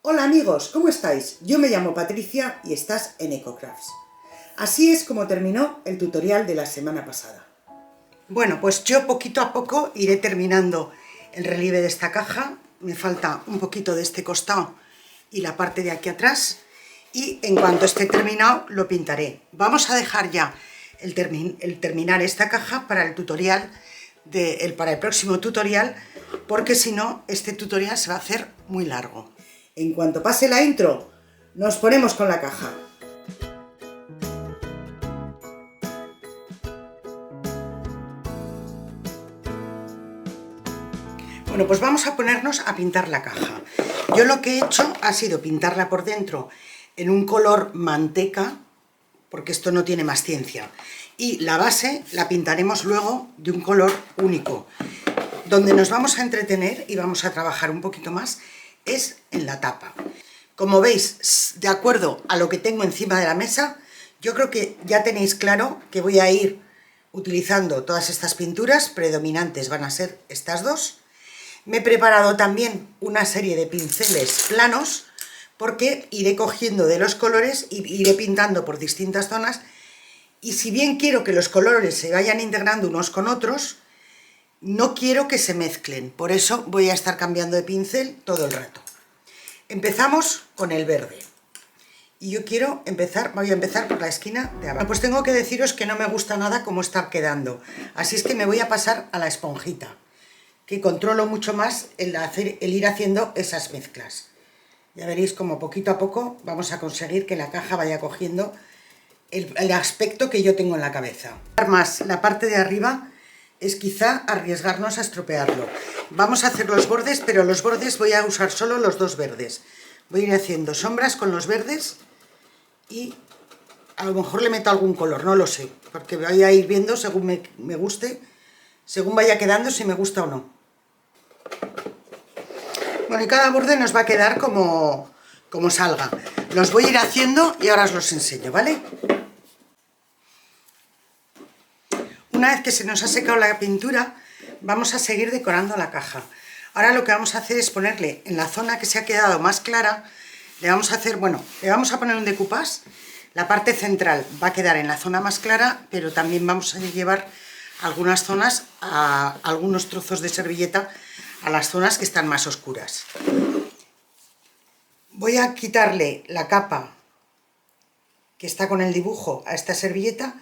Hola amigos, ¿cómo estáis? Yo me llamo Patricia y estás en EcoCrafts. Así es como terminó el tutorial de la semana pasada. Bueno, pues yo poquito a poco iré terminando el relieve de esta caja. Me falta un poquito de este costado y la parte de aquí atrás. Y en cuanto esté terminado, lo pintaré. Vamos a dejar ya el terminar esta caja para el tutorial, para el próximo tutorial, porque si no, este tutorial se va a hacer muy largo. En cuanto pase la intro, nos ponemos con la caja. Bueno, pues vamos a ponernos a pintar la caja. Yo lo que he hecho ha sido pintarla por dentro en un color manteca, porque esto no tiene más ciencia. Y la base la pintaremos luego de un color único. Donde nos vamos a entretener y vamos a trabajar un poquito más es en la tapa. Como veis, de acuerdo a lo que tengo encima de la mesa, yo creo que ya tenéis claro que voy a ir utilizando todas estas pinturas. Predominantes van a ser estas dos. Me he preparado también una serie de pinceles planos porque iré cogiendo de los colores y iré pintando por distintas zonas, y si bien quiero que los colores se vayan integrando unos con otros, no quiero que se mezclen, por eso voy a estar cambiando de pincel todo el rato. Empezamos con el verde y yo voy a empezar por la esquina de abajo. Pues tengo que deciros que no me gusta nada cómo está quedando, así es que me voy a pasar a la esponjita, que controlo mucho más el ir haciendo esas mezclas. Ya veréis como poquito a poco vamos a conseguir que la caja vaya cogiendo el aspecto que yo tengo en la cabeza. Más la parte de arriba es quizá arriesgarnos a estropearlo. Vamos a hacer los bordes, pero los bordes voy a usar solo los dos verdes. Voy a ir haciendo sombras con los verdes y a lo mejor le meto algún color, no lo sé, porque voy a ir viendo según me guste, según vaya quedando, si me gusta o no. Bueno, y cada borde nos va a quedar como salga. Los voy a ir haciendo y ahora os los enseño, ¿vale? Una vez que se nos ha secado la pintura, vamos a seguir decorando la caja. Ahora lo que vamos a hacer es ponerle en la zona que se ha quedado más clara, le vamos a poner un decoupage. La parte central va a quedar en la zona más clara, pero también vamos a llevar algunas zonas, algunos trozos de servilleta a las zonas que están más oscuras. Voy a quitarle la capa que está con el dibujo a esta servilleta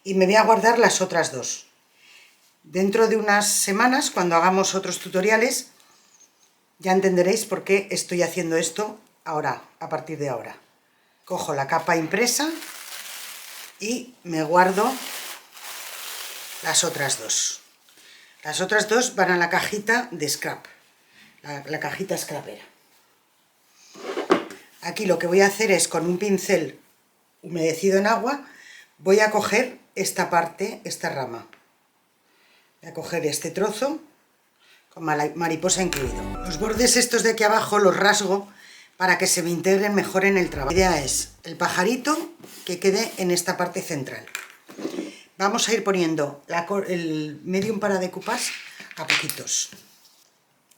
y me voy a guardar las otras dos. Dentro de unas semanas, cuando hagamos otros tutoriales, ya entenderéis por qué estoy haciendo esto ahora, a partir de ahora. Cojo la capa impresa y me guardo las otras dos. Las otras dos van a la cajita de scrap, la cajita scrapera. Aquí lo que voy a hacer es, con un pincel humedecido en agua, voy a coger esta parte, esta rama. Voy a coger este trozo, con mariposa incluido. Los bordes estos de aquí abajo los rasgo para que se me integren mejor en el trabajo. La idea es el pajarito que quede en esta parte central. Vamos a ir poniendo el medium para decoupage a poquitos.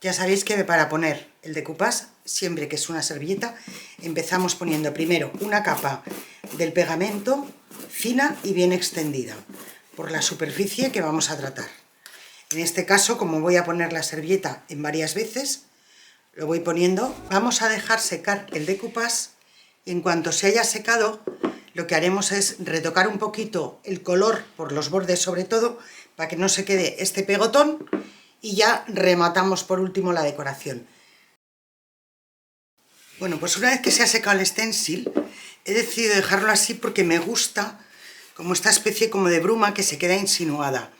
Ya sabéis que para poner el decoupage, siempre que es una servilleta, empezamos poniendo primero una capa del pegamento fina y bien extendida por la superficie que vamos a tratar. En este caso, como voy a poner la servilleta en varias veces, lo voy poniendo. Vamos a dejar secar el decoupage y en cuanto se haya secado, lo que haremos es retocar un poquito el color por los bordes, sobre todo, para que no se quede este pegotón, y ya rematamos por último la decoración. Bueno, pues una vez que se ha secado el stencil, he decidido dejarlo así porque me gusta como esta especie como de bruma que se queda insinuada.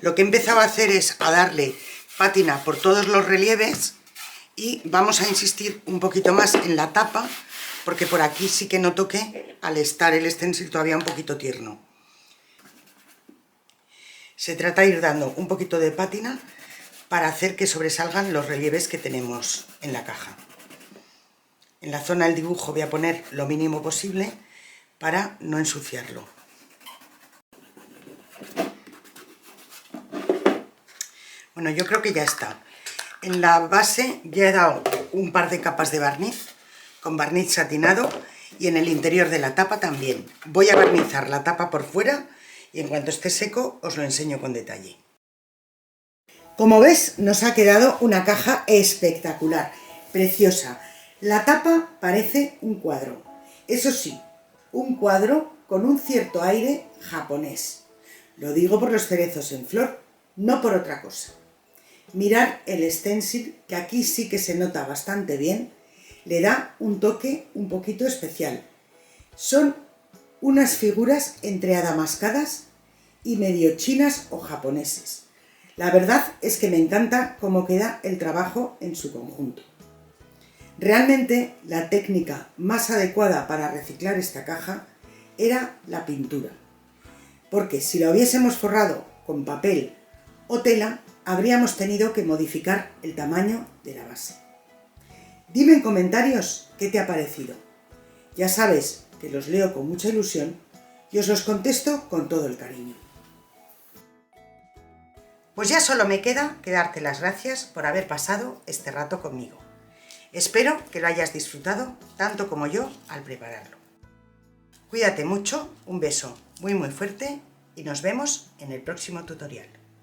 Lo que he empezado a hacer es a darle pátina por todos los relieves y vamos a insistir un poquito más en la tapa, porque por aquí sí que noto que al estar el stencil todavía un poquito tierno. Se trata de ir dando un poquito de pátina para hacer que sobresalgan los relieves que tenemos en la caja. En la zona del dibujo voy a poner lo mínimo posible para no ensuciarlo. Bueno, yo creo que ya está. En la base ya he dado un par de capas de barniz, con barniz satinado, y en el interior de la tapa también. Voy a barnizar la tapa por fuera y en cuanto esté seco os lo enseño con detalle. Como ves, nos ha quedado una caja espectacular, preciosa. La tapa parece un cuadro. Eso sí, un cuadro con un cierto aire japonés. Lo digo por los cerezos en flor, no por otra cosa. Mirad el stencil, que aquí sí que se nota bastante bien, le da un toque un poquito especial. Son unas figuras entre adamascadas y medio chinas o japoneses. La verdad es que me encanta cómo queda el trabajo en su conjunto. Realmente la técnica más adecuada para reciclar esta caja era la pintura, porque si la hubiésemos forrado con papel o tela, habríamos tenido que modificar el tamaño de la base. Dime en comentarios qué te ha parecido. Ya sabes que los leo con mucha ilusión y os los contesto con todo el cariño. Pues ya solo me queda que darte las gracias por haber pasado este rato conmigo. Espero que lo hayas disfrutado tanto como yo al prepararlo. Cuídate mucho, un beso muy fuerte y nos vemos en el próximo tutorial.